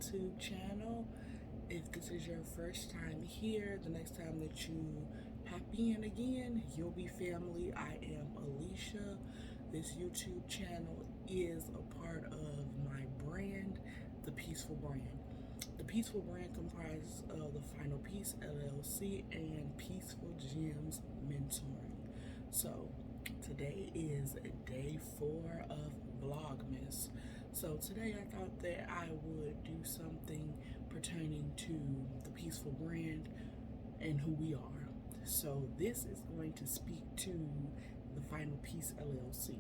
YouTube channel. If this is your first time here, the next time that you pop in again, you'll be family. I am Alicia. This YouTube channel is a part of my brand, The Peaceful Brand. The Peaceful Brand comprises of the Final Peace LLC and Peaceful Gems Mentoring. So today is day 4 of Vlogmas. So today I thought that I would do something pertaining to the Peaceful Brand and who we are. So this is going to speak to the Final Peace LLC.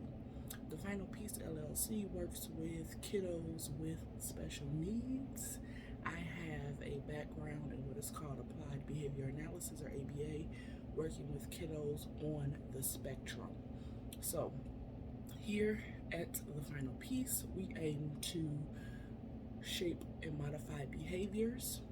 The Final Peace LLC works with kiddos with special needs. I have a background in what is called Applied Behavior Analysis, or ABA, working with kiddos on the spectrum. So here at the Final Peace, we aim to shape and modify behaviors.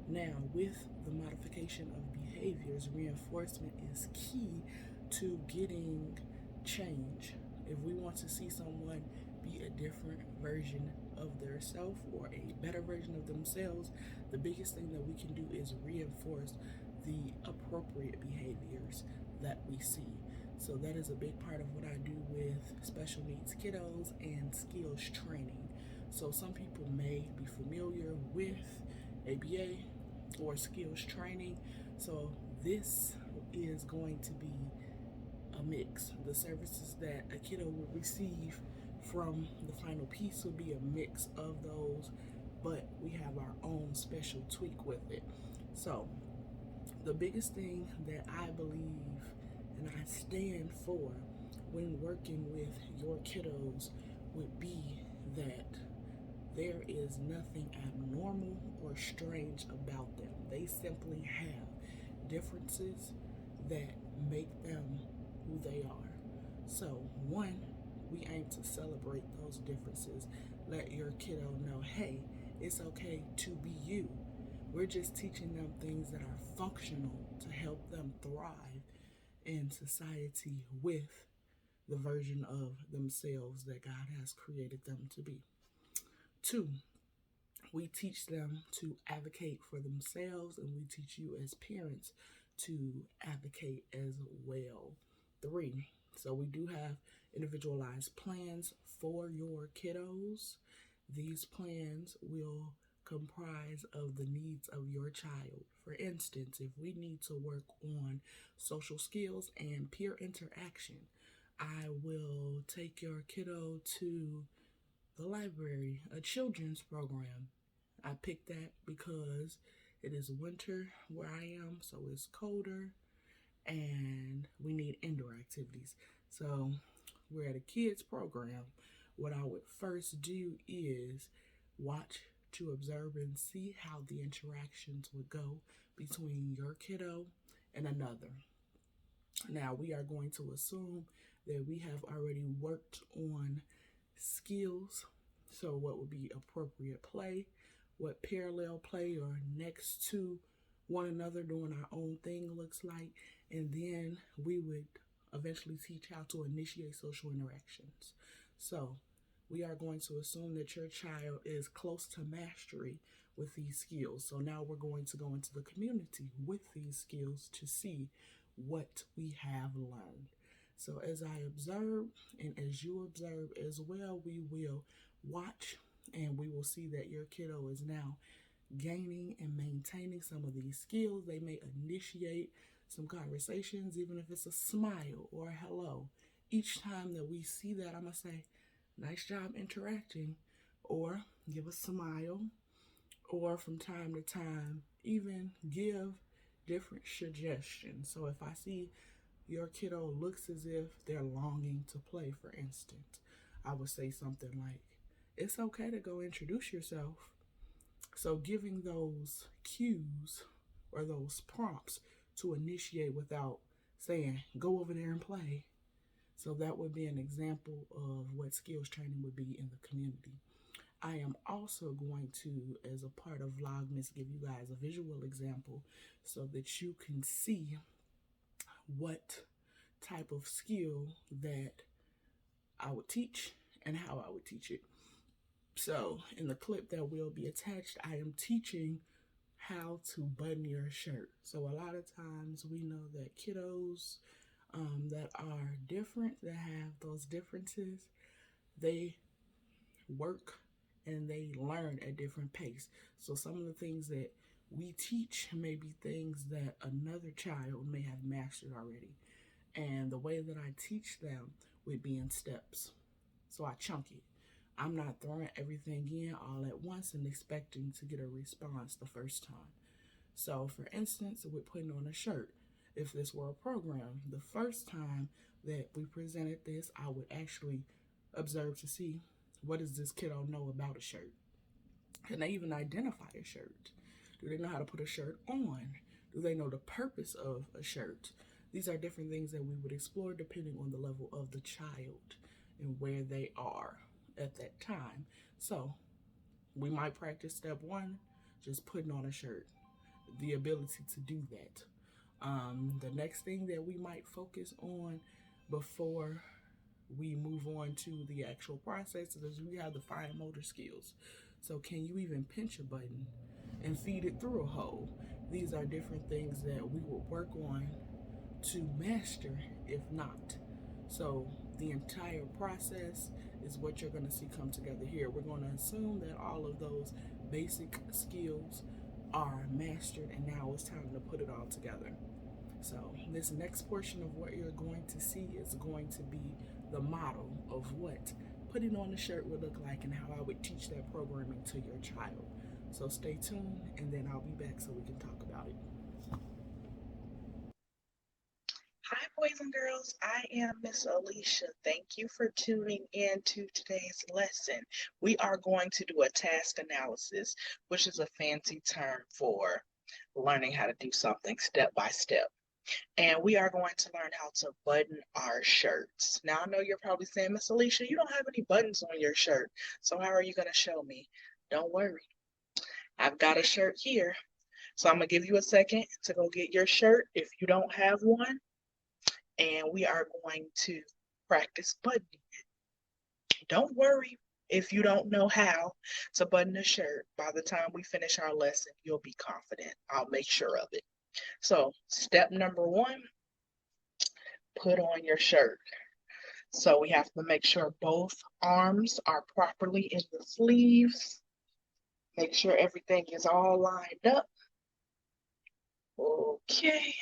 Now, with the modification of behaviors, reinforcement is key to getting change. If we want to see someone be a different version of their self or a better version of themselves, the biggest thing that we can do is reinforce the appropriate behaviors that we see. So that is a big part of what I do with special needs kiddos and skills training. So some people may be familiar with ABA or skills training. So this is going to be a mix. The services that a kiddo will receive from the Final Peace will be a mix of those, but we have our own special tweak with it. So the biggest thing that I believe and I stand for when working with your kiddos would be that there is nothing abnormal or strange about them. They simply have differences that make them who they are. So one, we aim to celebrate those differences. Let your kiddo know, hey, it's okay to be you. We're just teaching them things that are functional to help them thrive in society with the version of themselves that God has created them to be. 2, we teach them to advocate for themselves, and we teach you as parents to advocate as well. 3, so we do have individualized plans for your kiddos. These plans will comprise of the needs of your child. For instance, if we need to work on social skills and peer interaction, I will take your kiddo to the library, a children's program. I picked that because it is winter where I am, so it's colder and we need indoor activities. So we're at a kids program. What I would first do is watch to observe and see how the interactions would go between your kiddo and another. Now, we are going to assume that we have already worked on skills. So what would be appropriate play, what parallel play or next to one another doing our own thing looks like, and then we would eventually teach how to initiate social interactions. So we are going to assume that your child is close to mastery with these skills. So now we're going to go into the community with these skills to see what we have learned. So as I observe and as you observe as well, we will watch and we will see that your kiddo is now gaining and maintaining some of these skills. They may initiate some conversations, even if it's a smile or a hello. Each time that we see that, I'm going to say, nice job interacting, or give a smile, or from time to time, even give different suggestions. So if I see your kiddo looks as if they're longing to play, for instance, I would say something like, it's okay to go introduce yourself. So giving those cues or those prompts to initiate without saying, go over there and play. So that would be an example of what skills training would be in the community. I am also going to, as a part of Vlogmas, give you guys a visual example so that you can see what type of skill that I would teach and how I would teach it. So in the clip that will be attached, I am teaching how to button your shirt. So a lot of times we know that kiddos that are different, that have those differences, they work and they learn at different pace. So some of the things that we teach may be things that another child may have mastered already. And the way that I teach them would be in steps. So I chunk it. I'm not throwing everything in all at once and expecting to get a response the first time. So, for instance, with putting on a shirt, if this were a program, the first time that we presented this, I would actually observe to see what does this kiddo know about a shirt? Can they even identify a shirt? Do they know how to put a shirt on? Do they know the purpose of a shirt? These are different things that we would explore depending on the level of the child and where they are at that time. So, we might practice step one, just putting on a shirt, the ability to do that. The next thing that we might focus on before we move on to the actual process is we have the fine motor skills. So, can you even pinch a button and feed it through a hole? These are different things that we will work on to master, if not. So, the entire process is what you're going to see come together here. We're going to assume that all of those basic skills are mastered, and now it's time to put it all together. So, this next portion of what you're going to see is going to be the model of what putting on a shirt would look like and how I would teach that programming to your child. So, stay tuned, and then I'll be back so we can talk about it. Hi, boys and girls. I am Miss Alicia. Thank you for tuning in to today's lesson. We are going to do a task analysis, which is a fancy term for learning how to do something step by step. And we are going to learn how to button our shirts. Now, I know you're probably saying, Miss Alicia, you don't have any buttons on your shirt. So how are you going to show me? Don't worry. I've got a shirt here. So I'm going to give you a second to go get your shirt if you don't have one, and we are going to practice buttoning. Don't worry if you don't know how to button a shirt. By the time we finish our lesson, you'll be confident. I'll make sure of it. So, step number one, put on your shirt. So, we have to make sure both arms are properly in the sleeves. Make sure everything is all lined up. Okay,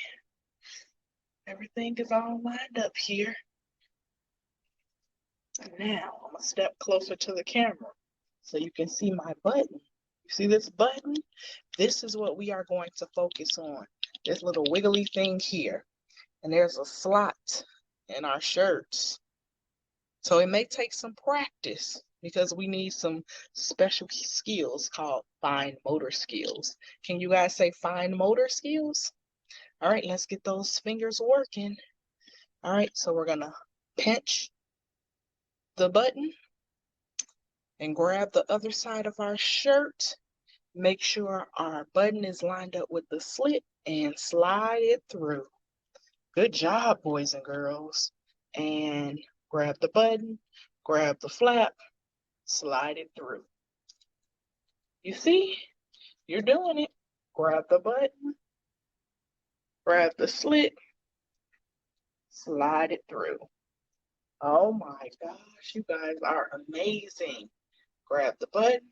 everything is all lined up here. Now, I'm gonna step closer to the camera so you can see my button. You see this button? This is what we are going to focus on. This little wiggly thing here. And there's a slot in our shirts. So it may take some practice because we need some special skills called fine motor skills. Can you guys say fine motor skills? All right, let's get those fingers working. All right, so we're gonna pinch the button and grab the other side of our shirt. Make sure our button is lined up with the slit and slide it through. Good job, boys and girls. And grab the button, grab the flap, slide it through. You see, you're doing it. Grab the button, grab the slit, slide it through. Oh my gosh, you guys are amazing. Grab the button,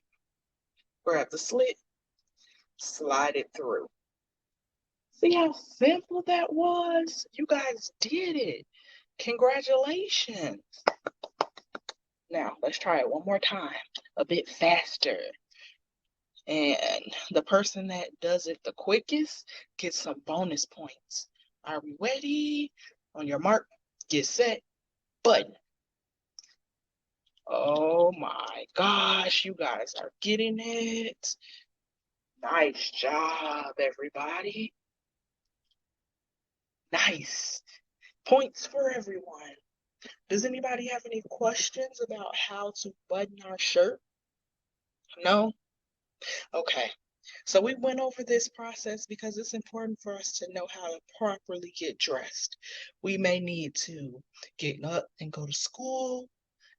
grab the slit, slide it through. See how simple that was? You guys did it. Congratulations. Now, let's try it one more time, a bit faster. And the person that does it the quickest gets some bonus points. Are we ready? On your mark, get set, button. Oh my gosh, you guys are getting it. Nice job, everybody. Nice. Points for everyone. Does anybody have any questions about how to button our shirt? No? Okay. So we went over this process because it's important for us to know how to properly get dressed. We may need to get up and go to school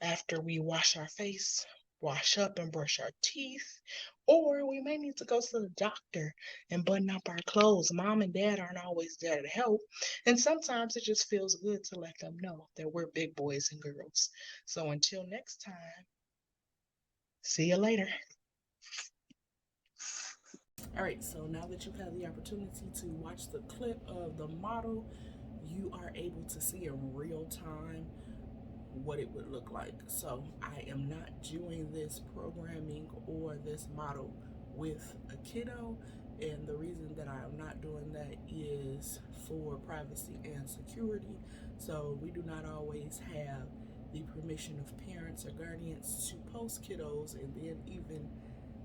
after we wash our face, wash up and brush our teeth, or we may need to go to the doctor and button up our clothes. Mom and dad aren't always there to help, and sometimes it just feels good to let them know that we're big boys and girls. So until next time, see you later. All right, so now that you've had the opportunity to watch the clip of the model, you are able to see in real time what it would look like. So I am not doing this programming or this model with a kiddo, and the reason that I am not doing that is for privacy and security. So we do not always have the permission of parents or guardians to post kiddos, and then even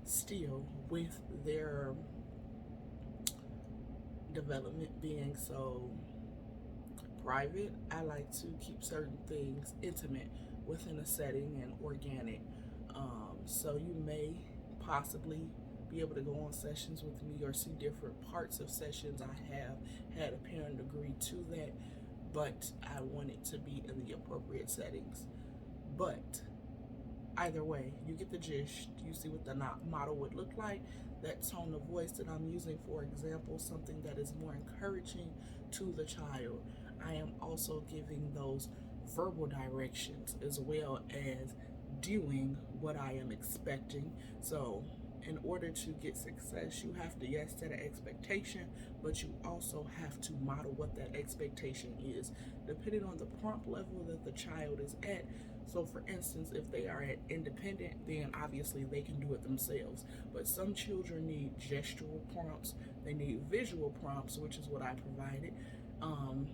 still with their development being so private, I like to keep certain things intimate within a setting and organic. So you may possibly be able to go on sessions with me or see different parts of sessions. I have had a parent agree to that, but I want it to be in the appropriate settings. But either way, you get the gist. You see what the model would look like. That tone of voice that I'm using, for example, something that is more encouraging to the child. I am also giving those verbal directions as well as doing what I am expecting. So, in order to get success, you have to, yes, set an expectation, but you also have to model what that expectation is, depending on the prompt level that the child is at. So, for instance, if they are at independent, then obviously they can do it themselves. But some children need gestural prompts, they need visual prompts, which is what I provided. Um,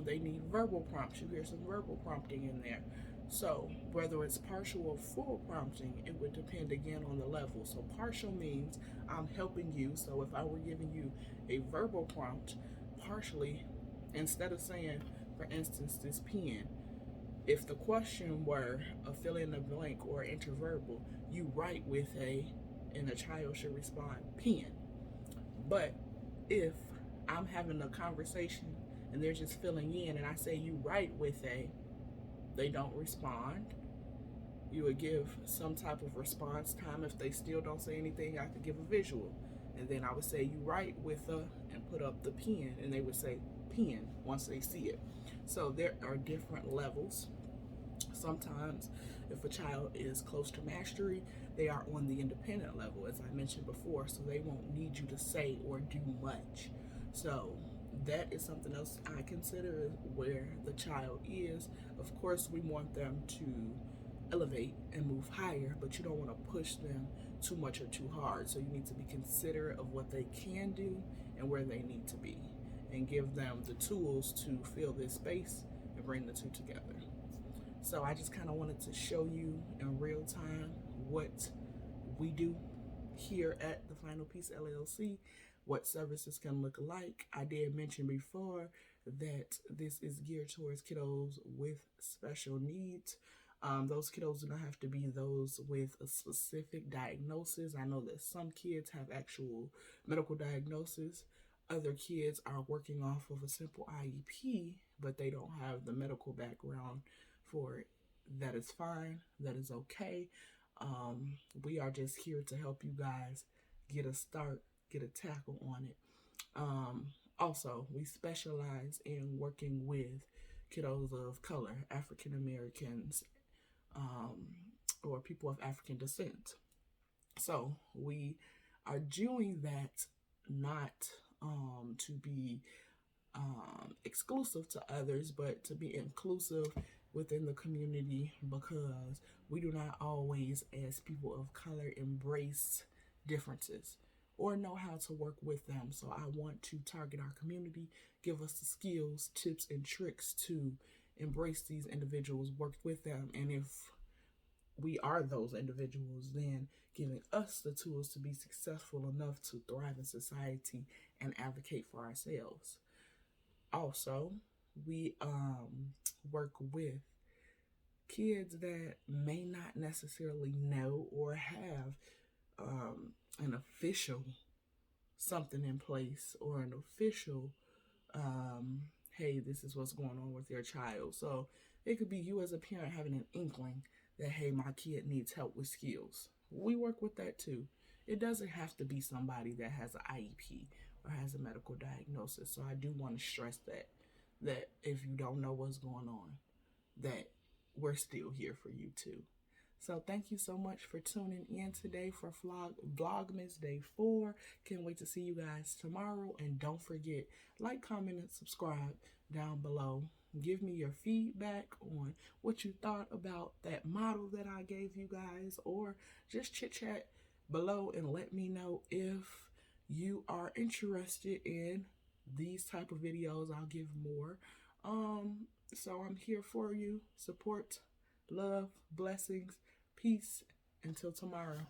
they need verbal prompts. You hear some verbal prompting in there. So, whether it's partial or full prompting, it would depend again on the level. So, partial means I'm helping you. So, if I were giving you a verbal prompt, partially, instead of saying, for instance, this pen, if the question were a fill in the blank or interverbal, you write with a, and the child should respond, pen. But if I'm having a conversation and they're just filling in and I say you write with a, they don't respond. You would give some type of response time. If they still don't say anything, I could give a visual. And then I would say you write with a and put up the pen, and they would say pen once they see it. So there are different levels. Sometimes, if a child is close to mastery, they are on the independent level, as I mentioned before, so they won't need you to say or do much. So, that is something else I consider where the child is. Of course, we want them to elevate and move higher, but you don't want to push them too much or too hard. So, you need to be considerate of what they can do and where they need to be, and give them the tools to fill this space and bring the two together. So I just kind of wanted to show you in real time what we do here at the Final Piece LLC, what services can look like. I did mention before that this is geared towards kiddos with special needs. Those kiddos do not have to be those with a specific diagnosis. I know that some kids have actual medical diagnosis. Other kids are working off of a simple IEP, but they don't have the medical background for it. That is fine. That is okay. We are just here to help you guys get a start, get a tackle on it. Also, we specialize in working with kiddos of color, African Americans, um, or people of African descent. So we are doing that not to be exclusive to others, but to be inclusive within the community, because we do not always, as people of color, embrace differences or know how to work with them. So I want to target our community, give us the skills, tips, and tricks to embrace these individuals, work with them, and if we are those individuals, then giving us the tools to be successful enough to thrive in society and advocate for ourselves. Also, we work with kids that may not necessarily know or have an official something in place, or an official hey, this is what's going on with your child. So it could be you as a parent having an inkling that, hey, my kid needs help with skills. We work with that too. It doesn't have to be somebody that has an IEP or has a medical diagnosis. So I do want to stress that if you don't know what's going on, that we're still here for you too. So thank you so much for tuning in today for Vlogmas Day 4. Can't wait to see you guys tomorrow. And don't forget, like, comment, and subscribe down below. Give me your feedback on what you thought about that model that I gave you guys, or just chit chat below and let me know if you are interested in these type of videos. I'll give more. So I'm here for you. Support, love, blessings, peace. Until tomorrow.